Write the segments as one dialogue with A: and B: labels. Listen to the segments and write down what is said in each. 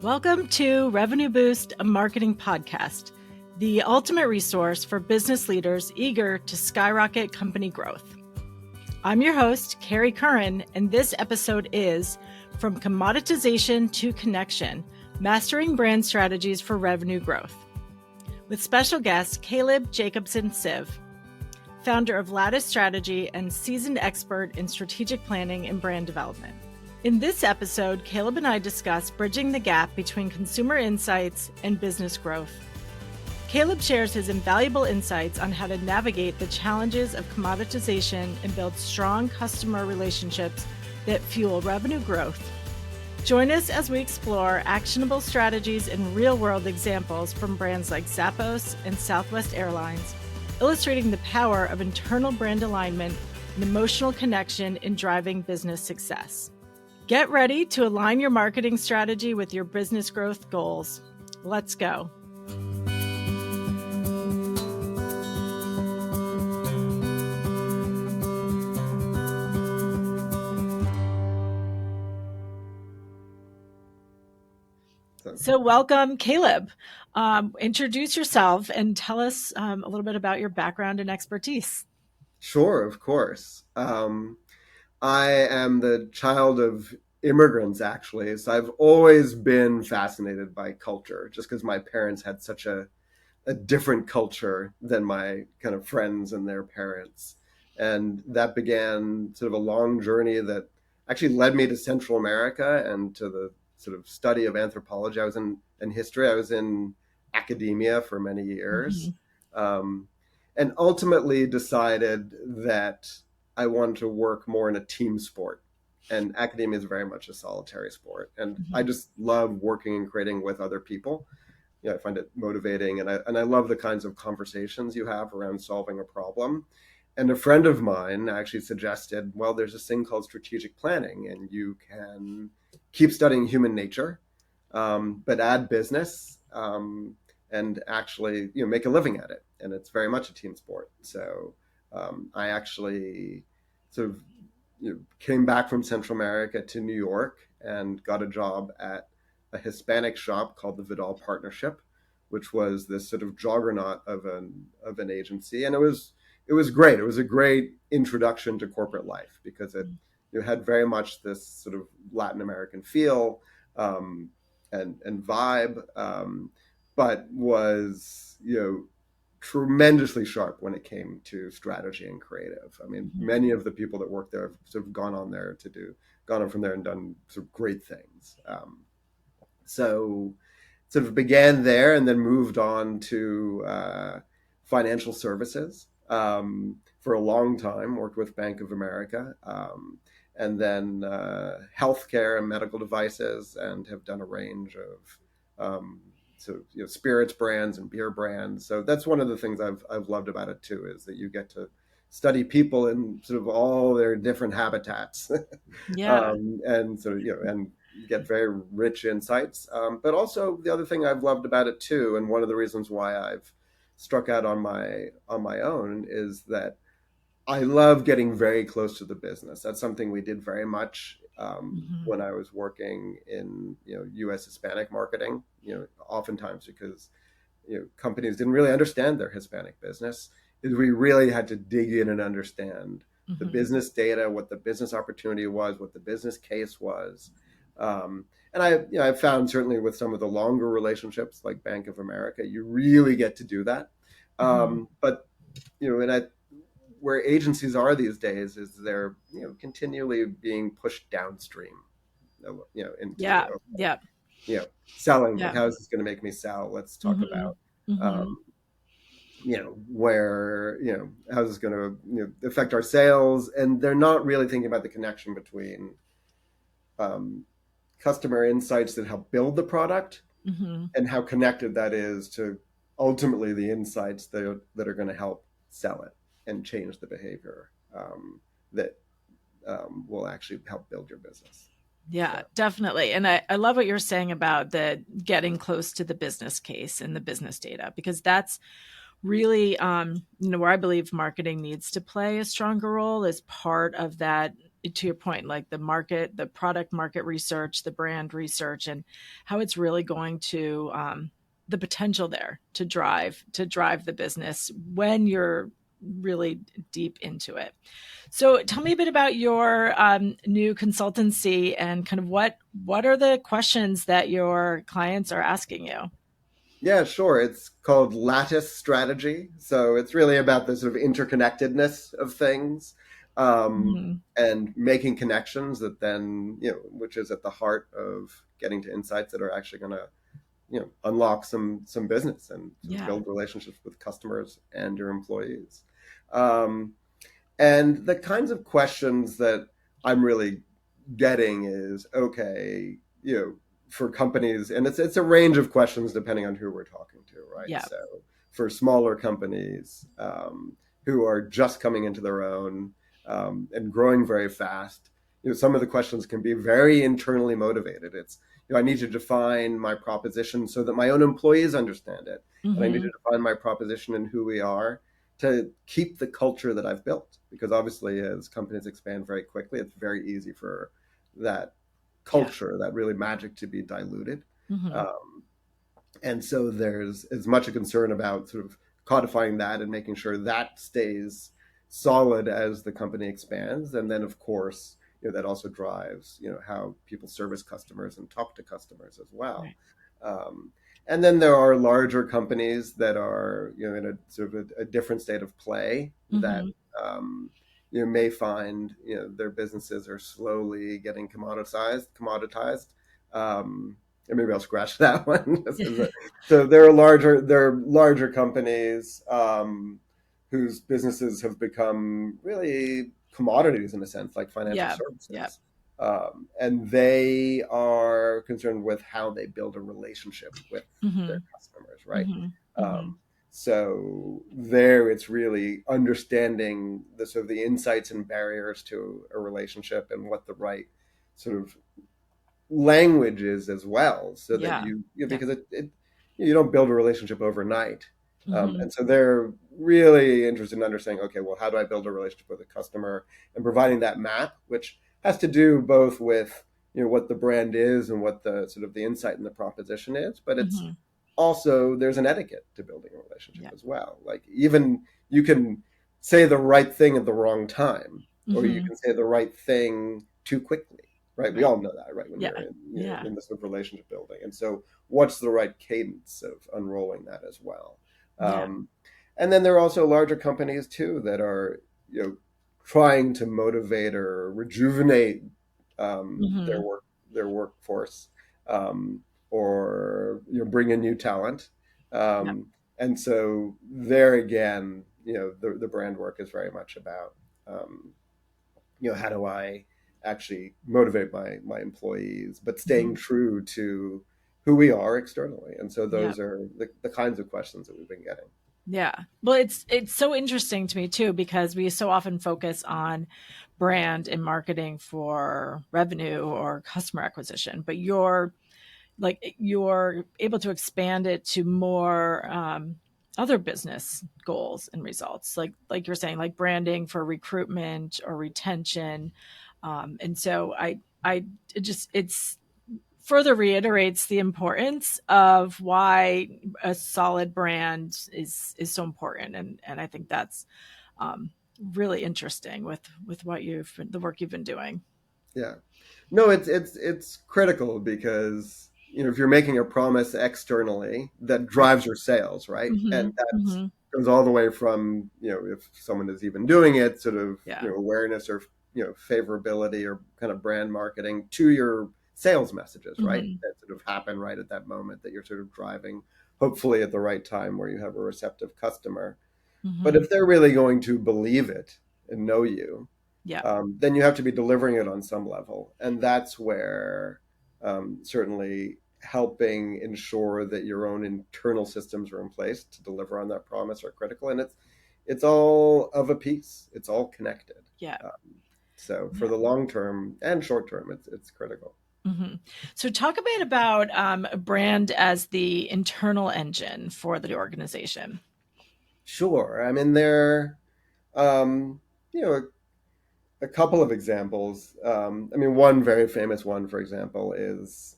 A: Welcome to Revenue Boost, a marketing podcast, the ultimate resource for business leaders eager to skyrocket company growth. I'm your host, Kerry Curran, and this episode is From Commoditization to Connection, Mastering Brand Strategies for Revenue Growth, with special guest Caleb Jacobson-Sive, founder of Lattice Strategy and seasoned expert in strategic planning and brand development. In this episode, Caleb and I discuss bridging the gap between consumer insights and business growth. Caleb shares his invaluable insights on how to navigate the challenges of commoditization and build strong customer relationships that fuel revenue growth. Join us as we explore actionable strategies and real-world examples from brands like Zappos and Southwest Airlines, illustrating the power of internal brand alignment and emotional connection in driving business success. Get ready to align your marketing strategy with your business growth goals. Let's go. So welcome, Caleb. Introduce yourself and tell us a little bit about your background and expertise.
B: Sure, of course. I am the child of immigrants, actually. So I've always been fascinated by culture, just because my parents had such a different culture than my kind of friends and their parents. And that began sort of a long journey that actually led me to Central America and to the sort of study of anthropology. I was in history. I was in academia for many years. And ultimately decided that I wanted to work more in a team sport. And academia is very much a solitary sport. And I just love working and creating with other people. I find it motivating. And I love the kinds of conversations you have around solving a problem. And a friend of mine actually suggested, well, there's this thing called strategic planning, and you can keep studying human nature, but add business and actually make a living at it. And it's very much a team sport. So I actually sort of came back from Central America to New York and got a job at a Hispanic shop called the Vidal Partnership, which was this sort of juggernaut of an agency. And it was great. It was a great introduction to corporate life because it had very much this sort of Latin American feel and vibe, but was tremendously sharp when it came to strategy and creative. I mean, many of the people that work there have sort of gone on from there and done sort of great things. So sort of began there and then moved on to financial services for a long time, worked with Bank of America, and then healthcare and medical devices, and have done a range of spirits brands and beer brands. So that's one of the things I've loved about it too, is that you get to study people in sort of all their different habitats, and sort of and get very rich insights. But also the other thing I've loved about it too, and one of the reasons why I've struck out on my own, is that I love getting very close to the business. That's something we did very much when I was working in U.S. Hispanic marketing. Oftentimes because companies didn't really understand their Hispanic business, is we really had to dig in and understand the business data, what the business opportunity was, what the business case was. And I found certainly with some of the longer relationships like Bank of America, you really get to do that. But where agencies are these days is they're continually being pushed downstream, into selling. Like, how is this going to make me sell? Let's talk about where how is this going to affect our sales? And they're not really thinking about the connection between customer insights that help build the product and how connected that is to ultimately the insights that are going to help sell it and change the behavior that will actually help build your business.
A: Yeah, definitely. And I love what you're saying about the getting close to the business case and the business data, because that's really, where I believe marketing needs to play a stronger role, is part of that to your point, like the product market research, the brand research, and how it's really going to the potential there to drive the business when you're really deep into it. So tell me a bit about your new consultancy and kind of what are the questions that your clients are asking you?
B: Yeah, sure. It's called Lattice Strategy. So it's really about the sort of interconnectedness of things,
A: Mm-hmm.
B: and making connections that then, which is at the heart of getting to insights that are actually going to, unlock some business and sort of
A: Yeah.
B: build relationships with customers and your employees. Um, and the kinds of questions that I'm really getting is, okay, for companies, and it's a range of questions depending on who we're talking to, right?
A: Yeah.
B: So for smaller companies, who are just coming into their own, and growing very fast, some of the questions can be very internally motivated. It's, I need to define my proposition so that my own employees understand it, and I need
A: Mm-hmm.
B: to define my proposition and who we are to keep the culture that I've built. Because obviously, as companies expand very quickly, it's very easy for that
A: Yeah.
B: culture, that really magic, to be diluted.
A: Mm-hmm.
B: And so there's as much a concern about sort of codifying that and making sure that stays solid as the company expands. And then, of course, that also drives, how people service customers and talk to customers as well.
A: Right.
B: Um, and then there are larger companies that are, in a sort of a different state of play that,
A: Mm-hmm.
B: may find, their businesses are slowly getting commoditized. And maybe I'll scratch that one. So there are larger companies, whose businesses have become really commodities in a sense, like financial
A: Yeah. Yeah.
B: services. And they are concerned with how they build a relationship with
A: Mm-hmm.
B: their customers, right?
A: Mm-hmm. Mm-hmm.
B: Um, so there, it's really understanding the sort of the insights and barriers to a relationship and what the right sort of languages as well, so that
A: Yeah. Yeah.
B: because you don't build a relationship overnight.
A: Mm-hmm.
B: And so they're really interested in understanding, okay, well, how do I build a relationship with a customer, and providing that map, which has to do both with, what the brand is and what the sort of the insight and the proposition is, but it's
A: Mm-hmm.
B: also, there's an etiquette to building a relationship
A: Yeah.
B: as well. Like, even you can say the right thing at the wrong time, or you
A: Mm-hmm.
B: can say the right thing too quickly, right? We
A: Right.
B: all know that, right? When
A: Yeah.
B: you're in,
A: Yeah.
B: in this sort of relationship building. And so what's the right cadence of unrolling that as well?
A: Yeah.
B: Um, and then there are also larger companies too that are, trying to motivate or rejuvenate,
A: Mm-hmm.
B: their workforce, um, or, bring in new talent.
A: Yeah.
B: And so there again, the brand work is very much about, um, how do I actually motivate my employees, but
A: Mm-hmm.
B: staying true to who we are externally. And so
A: Yeah.
B: those are the kinds of questions that we've been getting.
A: Yeah. Well, it's so interesting to me too because we so often focus on brand and marketing for revenue or customer acquisition, but you're able to expand it to more other business goals and results, like you're saying, like branding for recruitment or retention. And so I it just it's further reiterates the importance of why a solid brand is so important, and I think that's um, really interesting with what the work you've been doing.
B: Yeah. No, it's critical because, if you're making a promise externally that
A: Right.
B: drives your sales, right?
A: Mm-hmm.
B: And that
A: Mm-hmm.
B: goes all the way from, if someone is even doing it, sort of,
A: Yeah.
B: awareness or, favorability or kind of brand marketing, to your sales messages, right?
A: Mm-hmm.
B: That sort of happen right at that moment, that you're sort of driving, hopefully at the right time where you have a receptive customer. But
A: Mm-hmm.
B: if they're really going to believe it and know you,
A: Yeah.
B: then you have to be delivering it on some level. And that's where, certainly helping ensure that your own internal systems are in place to deliver on that promise are critical. And it's all of a piece. It's all connected.
A: Yeah.
B: Um, so for
A: Yeah.
B: the long term and short term, it's critical.
A: Mm-hmm. So talk a bit about a brand as the internal engine for the organization.
B: Sure. I mean, there, um, you know, a couple of examples. One very famous one, for example, is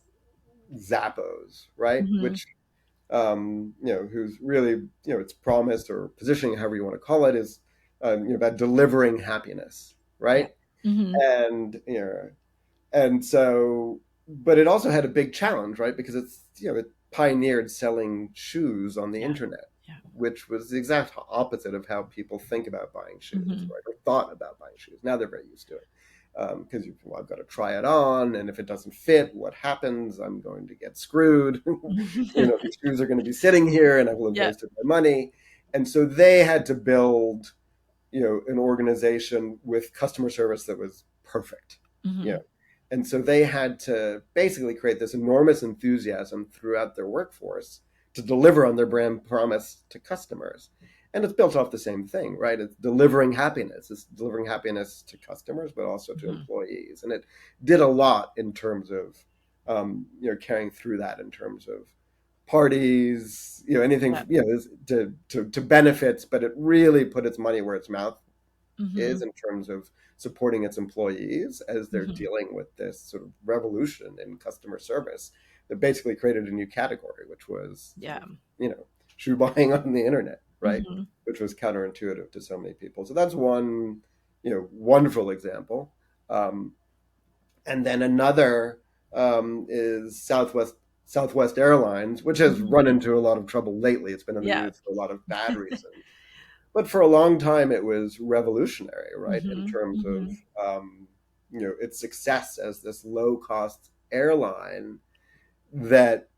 B: Zappos, right?
A: Mm-hmm.
B: Which who's really, its promise or positioning, however you want to call it, is about delivering happiness,
A: Yeah.
B: right?
A: Mm-hmm.
B: And and so, but it also had a big challenge, right? Because it pioneered selling shoes on the
A: Yeah.
B: internet,
A: Yeah.
B: which was the exact opposite of how people think about buying shoes,
A: Mm-hmm.
B: right? Or thought about buying shoes. Now they're very used to it. Because I've got to try it on, and if it doesn't fit, what happens? I'm going to get screwed. These shoes are going to be sitting here, and I will have
A: Yeah.
B: wasted my money. And so they had to build, an organization with customer service that was perfect. You
A: Mm-hmm.
B: know, and so they had to basically create this enormous enthusiasm throughout their workforce to deliver on their brand promise to customers. And it's built off the same thing, right? It's delivering happiness. It's delivering happiness to customers, but also to
A: Mm-hmm.
B: employees. And it did a lot in terms of, carrying through that in terms of parties, anything,
A: Yeah.
B: to benefits. But it really put its money where its mouth
A: Mm-hmm.
B: is in terms of supporting its employees as they're
A: Mm-hmm.
B: dealing with this sort of revolution in customer service that basically created a new category, which was sort
A: Yeah.
B: of, shoe buying on the internet, right?
A: Mm-hmm.
B: Which was counterintuitive to so many people. So that's one, wonderful example. Um, and then another is Southwest Airlines, which has
A: Mm-hmm.
B: run into a lot of trouble lately. It's been in the
A: Yeah.
B: news for a lot of bad reasons, but for a long time it was revolutionary, right? In
A: Mm-hmm.
B: terms of
A: Mm-hmm.
B: its success as this low cost airline that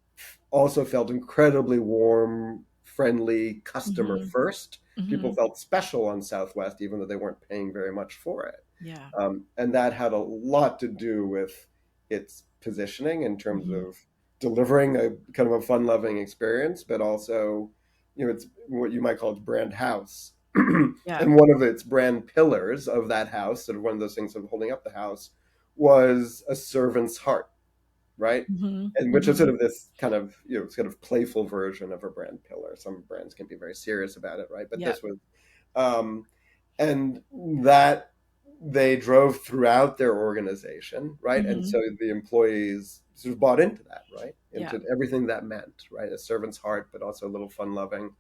B: also felt incredibly warm, friendly, customer
A: Mm-hmm.
B: first.
A: Mm-hmm.
B: People felt special on Southwest, even though they weren't paying very much for it.
A: Yeah.
B: And that had a lot to do with its positioning in terms
A: Mm-hmm.
B: of delivering a kind of a fun loving experience, but also, it's what you might call its brand house. And
A: Yeah.
B: one of its brand pillars of that house, sort of one of those things of holding up the house, was a servant's heart, right?
A: Mm-hmm.
B: And which is
A: Mm-hmm.
B: sort of this kind of, sort of playful version of a brand pillar. Some brands can be very serious about it, right? But
A: Yeah.
B: this was, um, and that they drove throughout their organization, right? And
A: Mm-hmm.
B: so the employees sort of bought into that, right?
A: Yeah.
B: Into everything that meant, right? A servant's heart, but also a little fun loving.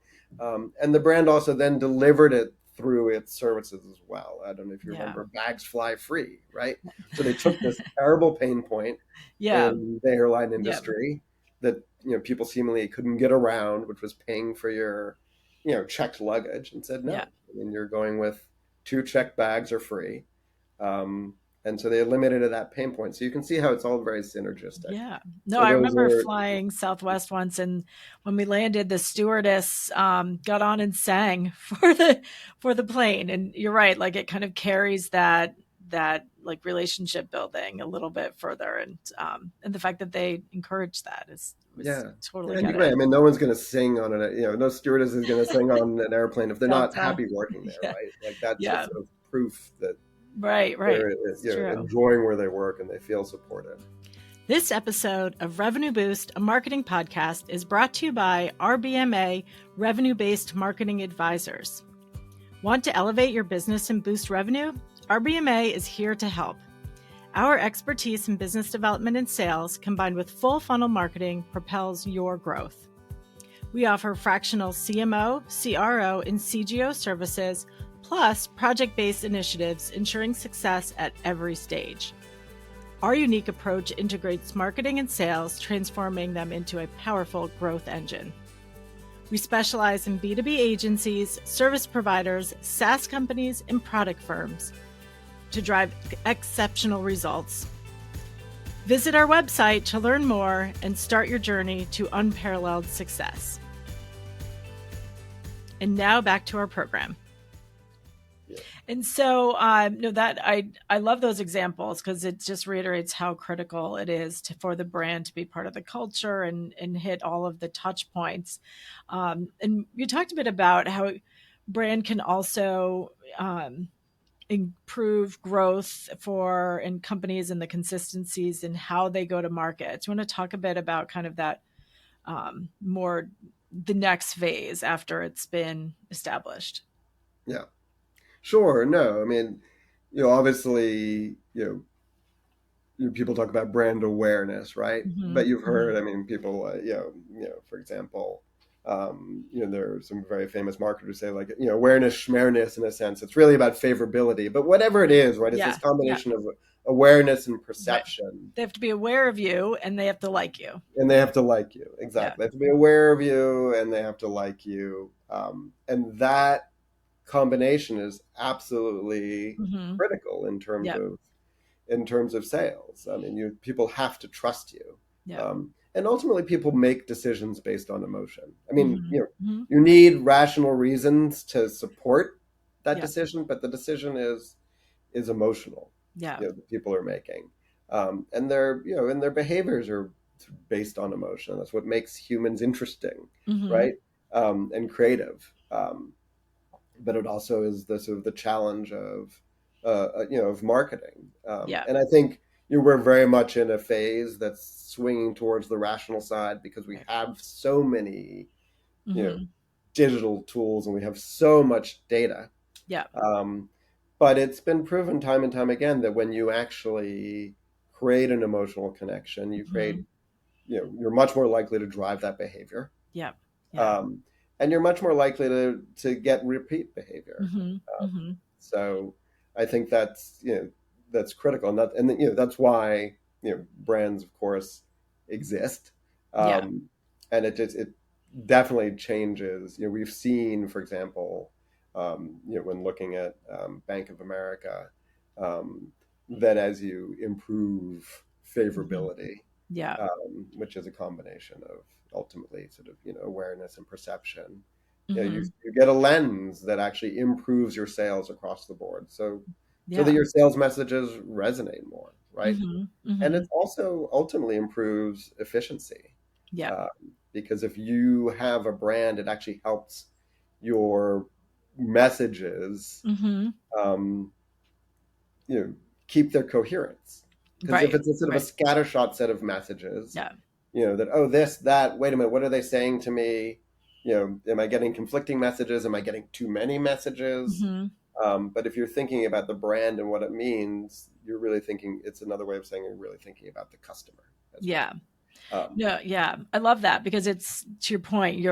B: And the brand also then delivered it through its services as well. I don't know if you
A: Yeah.
B: remember bags fly free, right? So they took this terrible pain point
A: Yeah.
B: in the airline
A: Yeah.
B: industry that, people seemingly couldn't get around, which was paying for your, checked luggage, and said
A: Yeah.
B: no. I mean, you're going with two checked bags are free. Um, and so they eliminated that pain point. So you can see how it's all very synergistic.
A: Yeah. No,
B: So
A: I
B: those
A: remember
B: are,
A: flying Southwest once, and when we landed, the stewardess got on and sang for the plane. And you're right, like it kind of carries that like relationship building a little bit further, and the fact that they encourage that is was
B: yeah.
A: totally
B: And
A: get
B: you're right.
A: it.
B: I mean, no one's going to sing on an, no stewardess is going to sing on an airplane if they're not
A: Delta.
B: happy working there,
A: Yeah.
B: right? Like that's just
A: Yeah.
B: sort of proof that
A: Right. Right.
B: they're,
A: It's true.
B: enjoying where they work and they feel supported.
A: This episode of Revenue Boost, a marketing podcast, is brought to you by RBMA Revenue Based Marketing Advisors. Want to elevate your business and boost revenue? RBMA is here to help. Our expertise in business development and sales, combined with full funnel marketing, propels your growth. We offer fractional CMO, CRO, and CGO services, plus project-based initiatives, ensuring success at every stage. Our unique approach integrates marketing and sales, transforming them into a powerful growth engine. We specialize in B2B agencies, service providers, SaaS companies, and product firms to drive exceptional results. Visit our website to learn more and start your journey to unparalleled success. And now back to our program.
B: Yeah.
A: And so, no, that I love those examples because it just reiterates how critical it is for the brand to be part of the culture and hit all of the touch points. And you talked a bit about how brand can also improve growth in companies and the consistencies and how they go to market. Do you want to talk a bit about kind of that more the next phase after it's been established?
B: Yeah. Sure. No, I mean, obviously, people talk about brand awareness, right?
A: Mm-hmm.
B: But you've
A: Mm-hmm.
B: heard, I mean, people, for example, there are some very famous marketers say like, awareness, schmareness in a sense. It's really about favorability, but whatever it is, right? It's this
A: Yeah. Yeah.
B: combination of awareness and
A: Right.
B: perception,
A: They have to be aware of you and they have to like you.
B: and they have to like you.
A: Yeah.
B: Exactly, they have to be aware of you, and they have to like you, and that combination is absolutely
A: Mm-hmm.
B: critical
A: Yeah.
B: in terms of sales. I mean, people have to trust you,
A: Yeah.
B: and ultimately, people make decisions based on emotion. I mean,
A: Mm-hmm. Mm-hmm.
B: you need rational reasons to support that
A: Yeah.
B: decision, but the decision is emotional.
A: Yeah.
B: That people are making, and their behaviors are based on emotion. That's what makes humans interesting,
A: Mm-hmm.
B: right? And creative. But it also is the sort of the challenge of marketing.
A: Yeah.
B: And I think we're very much in a phase that's swinging towards the rational side because we
A: Right.
B: have so many you know
A: Mm-hmm.
B: digital tools and we have so much data.
A: Yeah.
B: Um, but it's been proven time and time again that when you actually create an emotional connection,
A: Mm-hmm.
B: you're much more likely to drive that behavior,
A: Yeah. Yeah.
B: um, and you're much more likely to get repeat behavior.
A: Mm-hmm. Mm-hmm.
B: So I think that's critical, and that's why brands, of course, exist,
A: Yeah.
B: um, and it definitely changes. We've seen, for example, when looking at Bank of America, um, that as you improve
A: Mm-hmm.
B: favorability,
A: Yeah.
B: which is a combination of ultimately sort of awareness and perception.
A: Mm-hmm.
B: You get a lens that actually improves your sales across the board, so that
A: Yeah.
B: your sales messages resonate more, right?
A: Mm-hmm.
B: And
A: Mm-hmm.
B: it also ultimately improves efficiency,
A: Yeah.
B: uh, because if you have a brand, it actually helps your messages
A: Mm-hmm.
B: um, you know keep their coherence. Because if
A: Right.
B: it's a sort of a
A: Right.
B: scattershot set of messages,
A: Yeah.
B: that, oh, this, that, wait a minute, what are they saying to me? Am I getting conflicting messages? Am I getting too many messages?
A: Mm-hmm.
B: But if you're thinking about the brand and what it means, you're really thinking, it's another way of saying you're really thinking about the customer as well.
A: Yeah.
B: um,
A: No, yeah. I love that because it's to your point,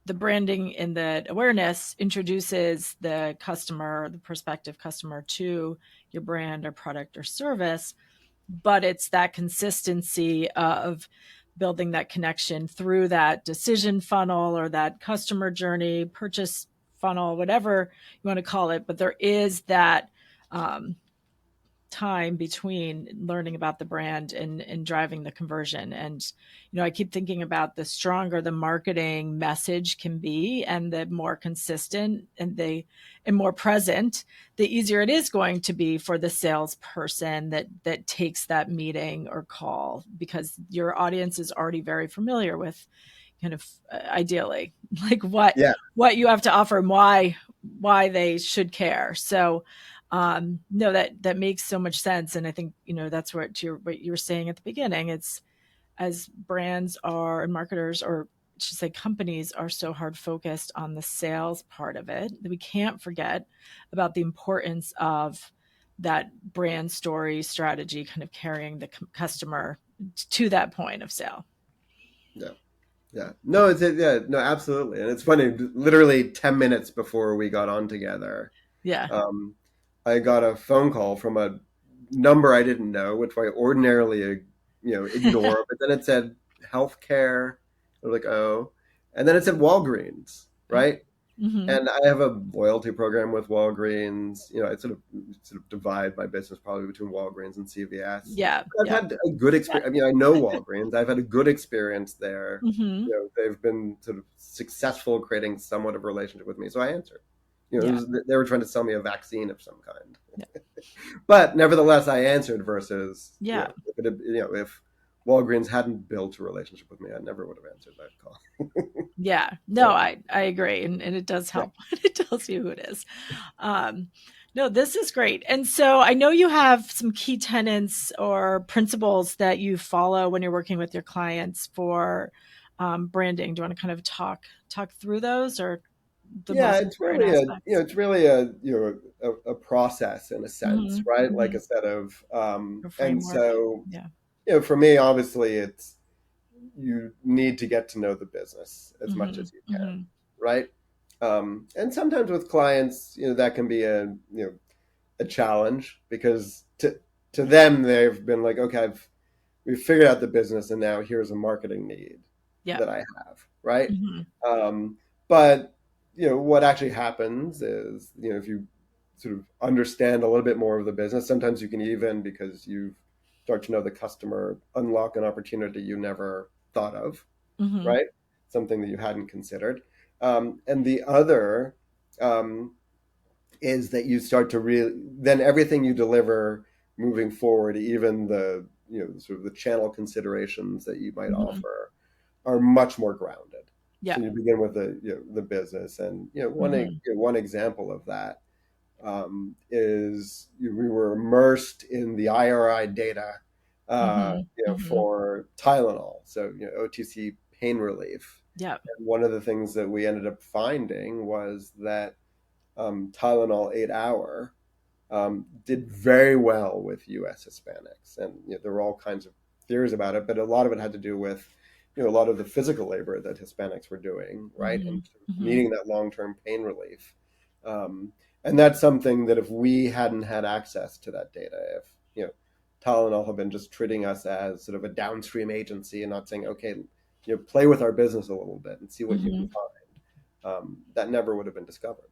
A: the branding and the awareness introduces the customer, the prospective customer to your brand or product or service, but it's that consistency of building that connection through that decision funnel or that customer journey, purchase funnel, whatever you want to call it. But there is that um, time between learning about the brand and driving the conversion. And, I keep thinking about the stronger the marketing message can be and the more consistent and more present, the easier it is going to be for the salesperson that takes that meeting or call because your audience is already very familiar with kind of ideally like
B: yeah,
A: what you have to offer and why they should care. So no, that makes so much sense. And I think, that's what you were saying at the beginning. It's as brands are and marketers or I should say companies are so hard focused on the sales part of it that we can't forget about the importance of that brand story strategy kind of carrying the customer to that point of sale.
B: yeah, yeah. No, yeah, no, absolutely. And it's funny, literally 10 minutes before we got on together,
A: Yeah.
B: um, I got a phone call from a number I didn't know, which I ordinarily, ignore. But then it said healthcare. I was like, oh, and then it said Walgreens,
A: Oh.
B: right?
A: Mm-hmm.
B: And I have a loyalty program with Walgreens. I sort of divide my business probably between Walgreens and CVS.
A: Yeah.
B: I've
A: Yeah.
B: had a good experience. I mean, I know Walgreens. I've had a good experience there.
A: Mm-hmm.
B: They've been sort of successful creating somewhat of a relationship with me. So I answered.
A: Yeah.
B: They were trying to sell me a vaccine of some kind,
A: Yeah.
B: but nevertheless, I answered. Versus,
A: Yeah.
B: if Walgreens hadn't built a relationship with me, I never would have answered that call.
A: Yeah. No,
B: So
A: I agree. And it does
B: yeah,
A: help when it tells you who it is. Um, no, this is great. And so I know you have some key tenets or principles that you follow when you're working with your clients for branding. Do you want to kind of talk through those or? the
B: Yeah,
A: most
B: it's
A: important
B: really
A: aspects.
B: it's really a process in a sense, right? Like a set of,
A: A
B: and
A: framework.
B: so,
A: Yeah.
B: for me, obviously, it's you need to get to know the business as much
A: Hmm.
B: as you can,
A: Hmm.
B: right? And sometimes with clients, that can be a challenge because to them they've been like, okay, we've figured out the business, and now here's a marketing need
A: Yeah.
B: that I have, right?
A: Hmm.
B: But what actually happens is, if you sort of understand a little bit more of the business, sometimes you can, even because you start to know the customer, unlock an opportunity you never thought of,
A: Hmm.
B: right? Something that you hadn't considered. And the other, is that you start to really, then everything you deliver moving forward, even the sort of the channel considerations that you might
A: Hmm.
B: offer, are much more grounded.
A: Yeah.
B: So you begin with the business, and
A: Hmm.
B: one example of that, is we were immersed in the IRI data,
A: Hmm. Hmm.
B: for Tylenol, so OTC pain relief.
A: Yeah.
B: And one of the things that we ended up finding was that, Tylenol 8 hour, did very well with U.S. Hispanics, and there were all kinds of theories about it, but a lot of it had to do with a lot of the physical labor that Hispanics were doing, right,
A: Hmm.
B: and
A: Hmm.
B: needing that long-term pain relief. Um, and that's something that if we hadn't had access to that data, if Tylenol had been just treating us as sort of a downstream agency and not saying, okay, play with our business a little bit and see what you can
A: Hmm.
B: find, that never would have been discovered.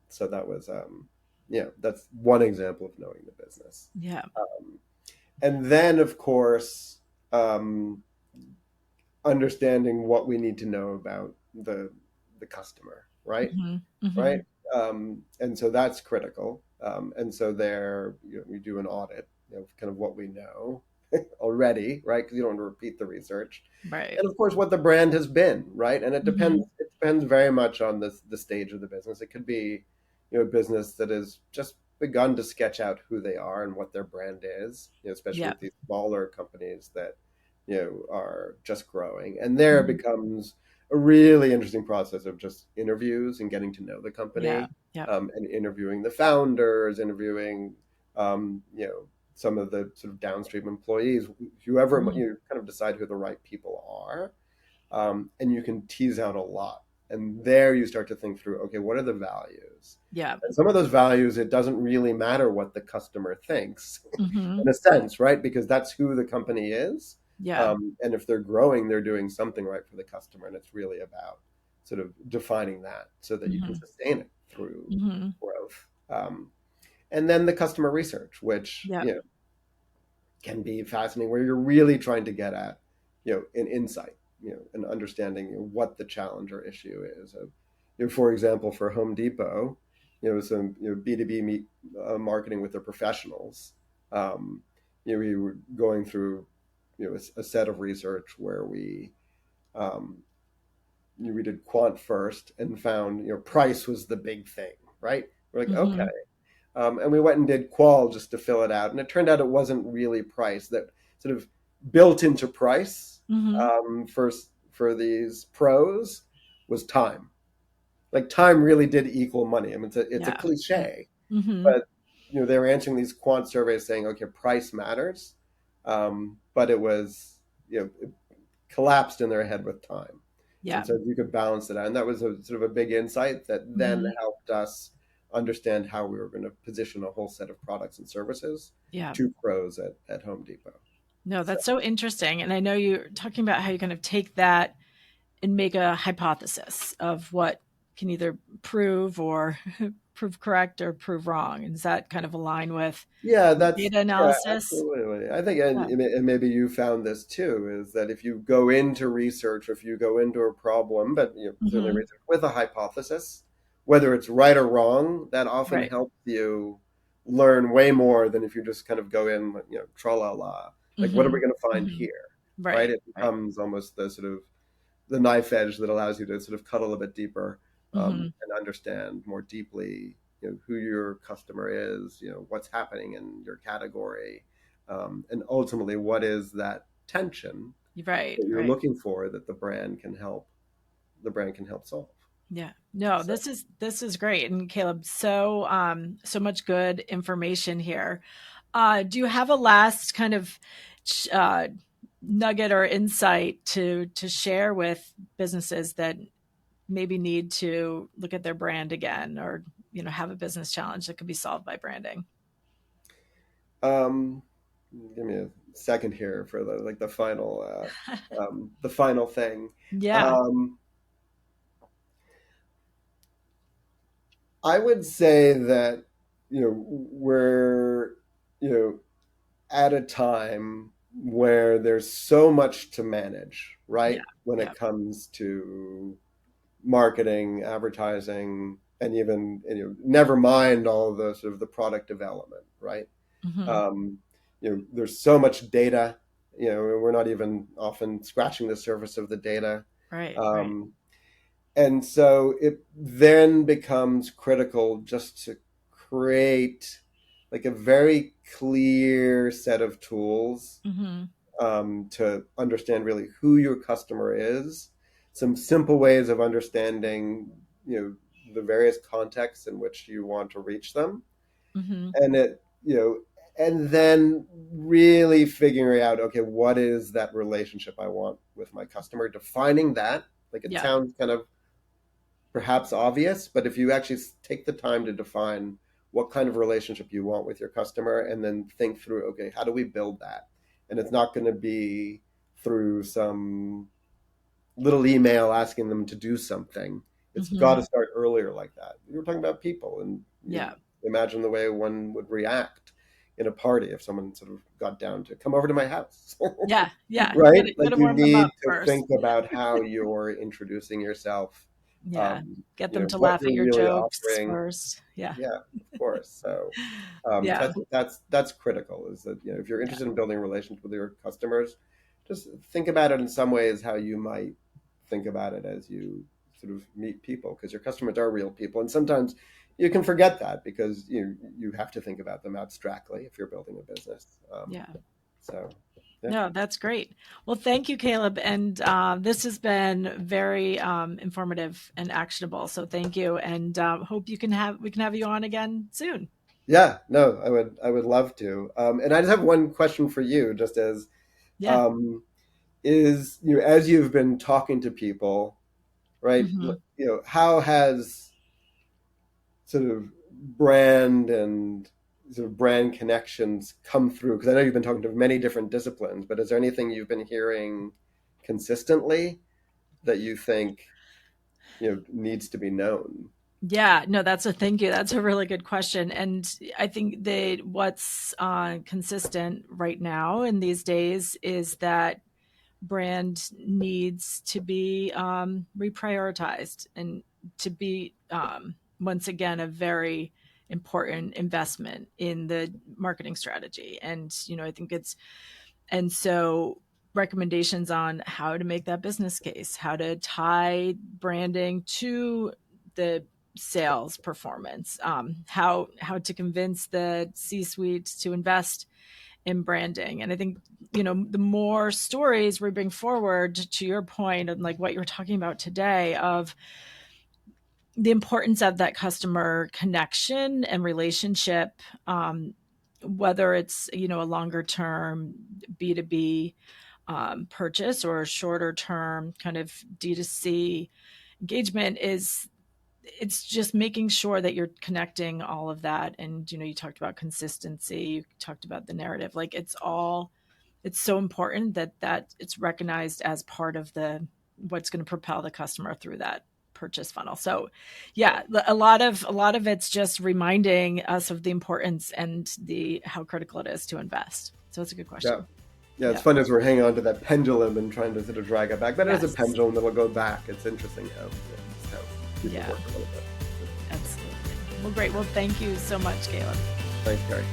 B: So that's one example of knowing the business.
A: Yeah.
B: Um, and then, of course, um, understanding what we need to know about the customer, right?
A: Hmm. Hmm.
B: Right. And so that's critical. And so there, we do an audit of kind of what we know already, right? Because you don't want to repeat the research,
A: Right.
B: and of course what the brand has been, right? And it depends.
A: Hmm.
B: It depends very much on the stage of the business. It could be, a business that has just begun to sketch out who they are and what their brand is, especially
A: Yeah.
B: with these smaller companies that are just growing, and there it
A: Hmm.
B: becomes a really interesting process of just interviews and getting to know the
A: Yeah.
B: company,
A: Yeah.
B: and interviewing the founders, interviewing, some of the sort of downstream employees, whoever,
A: Hmm.
B: kind of decide who the right people are, and you can tease out a lot. And there you start to think through, okay, what are the values?
A: Yeah.
B: And some of those values, it doesn't really matter what the customer thinks,
A: Hmm.
B: in a sense, right? Because that's who the company is.
A: Yeah.
B: And if they're growing, they're doing something right for the customer. And it's really about sort of defining that so that you can
A: Hmm.
B: sustain it through
A: Hmm.
B: growth. And then the customer research, which
A: Yeah.
B: can be fascinating, where you're really trying to get at an insight, an understanding, what the challenge or issue is. For example, for Home Depot, some B2B marketing with their professionals. We were going through a set of research where um, we did quant first and found price was the big thing, right? We're like, okay.
A: Hmm.
B: And we went and did qual just to fill it out. And it turned out it wasn't really price. That sort of built into price,
A: Hmm.
B: for these pros, was time. Like, time really did equal money. I mean, it's a
A: Yeah. Yeah.
B: cliche,
A: Hmm.
B: but they were answering these quant surveys saying, okay, price matters, but it collapsed in their head with time.
A: Yeah.
B: And so you could balance it out. And that was a sort of a big insight that then
A: Hmm.
B: helped us understand how we were going to position a whole set of products and services
A: Yeah.
B: to pros at Home Depot.
A: No,
B: So
A: that's so interesting. And I know you're talking about how you kind of take that and make a hypothesis of what can either prove or prove correct or prove wrong. And does that kind of align with
B: yeah,
A: data
B: yeah,
A: analysis?
B: absolutely. I think,
A: Yeah.
B: and maybe you found this too, is that if you go into research, if you go into a problem, but certainly
A: Hmm.
B: research with a hypothesis, whether it's right or wrong, that often
A: Right.
B: helps you learn way more than if you just kind of go in, tra la la. Like, what are
A: Hmm.
B: we going to find
A: Hmm.
B: here? Right?
A: Right.
B: It
A: Right.
B: becomes almost the sort of the knife edge that allows you to sort of cut a little bit deeper,
A: Hmm.
B: and understand more deeply, who your customer is, what's happening in your category, and ultimately what is that tension
A: Right.
B: that you're
A: Right.
B: looking for that the brand can help solve.
A: Yeah. No,
B: So,
A: this is great. And Caleb, so much good information here. Do you have a last kind of uh, nugget or insight to share with businesses that maybe need to look at their brand again, or have a business challenge that could be solved by branding?
B: um, give me a second here for the final thing.
A: Yeah.
B: Um, I would say that we're you know at a time where there's so much to manage,
A: Yeah.
B: right? When
A: Yeah.
B: it comes to marketing, advertising, and even never mind all the sort of the product development, right?
A: Hmm.
B: Um, there's so much data. We're not even often scratching the surface of the data.
A: Right. Right.
B: Um, and so it then becomes critical just to create like a very clear set of tools
A: Hmm.
B: to understand really who your customer is, some simple ways of understanding, the various contexts in which you want to reach them,
A: Hmm.
B: and and then really figuring out, okay, what is that relationship I want with my customer? Defining that, like it
A: Yeah.
B: sounds kind of perhaps obvious, but if you actually take the time to define what kind of relationship you want with your customer and then think through, okay, how do we build that? And it's not going to be through some little email asking them to do something. It's got to
A: Hmm.
B: start earlier like that. You were talking about people, and
A: Yeah.
B: imagine the way one would react in a party if someone sort of got down to come over to my house.
A: Yeah. Yeah.
B: Right?
A: Gotta
B: Like you
A: warm them
B: need
A: up
B: to
A: first.
B: think about how you're introducing yourself,
A: Yeah. Get them to
B: what
A: laugh at
B: you're
A: your
B: really
A: jokes
B: offering.
A: first. Yeah.
B: Yeah, of course. So,
A: Yeah.
B: so I think that's critical. Is that if you're
A: Yeah.
B: interested in building relations with your customers, just think about it in some ways how you might think about it as you sort of meet people, because your customers are real people, and sometimes you can forget that because you have to think about them abstractly if you're building a business.
A: Yeah.
B: So, yeah.
A: No, that's great. Well, thank you, Caleb. And this has been very informative and actionable. So thank you, and hope we can have you on again soon.
B: Yeah, no, I would love to. And I just have one question for you, just as
A: Yeah.
B: um, is as you've been talking to people, right?
A: Hmm.
B: How has sort of brand and sort of brand connections come through? Because I know you've been talking to many different disciplines, but is there anything you've been hearing consistently that you think needs to be known?
A: Yeah, no, thank you. That's a really good question. And I think that what's consistent right now in these days is that brand needs to be reprioritized and to be, once again, a very important investment in the marketing strategy. And, I think and so recommendations on how to make that business case, how to tie branding to the sales performance, how to convince the C-suite to invest in branding. And I think, the more stories we bring forward, to your point, and like what you were talking about today, of the importance of that customer connection and relationship, whether it's, a longer term B2B purchase or a shorter term kind of D2C engagement, it's just making sure that you're connecting all of that. And, you talked about consistency, you talked about the narrative, like it's so important that it's recognized as part of the what's going to propel the customer through that purchase funnel. So yeah, a lot of it's just reminding us of the importance and the how critical it is to invest. So it's a good
B: Yeah.
A: question.
B: Yeah, it's
A: Yeah.
B: fun as we're hanging on to that pendulum and trying to sort of drag it back. But as a
A: Yes.
B: pendulum, it'll go back. It's interesting how people
A: Yeah.
B: work a little bit.
A: Absolutely. Well, great. Well, thank you so much, Caleb.
B: Thanks, Gary.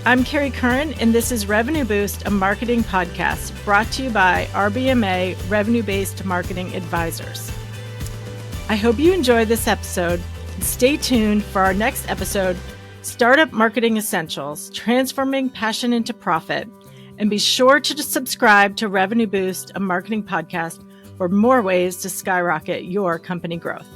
A: I'm Kerry Curran, and this is Revenue Boost, a marketing podcast brought to you by RBMA Revenue Based Marketing Advisors. I hope you enjoyed this episode. Stay tuned for our next episode, Startup Marketing Essentials, Transforming Passion into Profit. And be sure to subscribe to Revenue Boost, a marketing podcast, or more ways to skyrocket your company growth.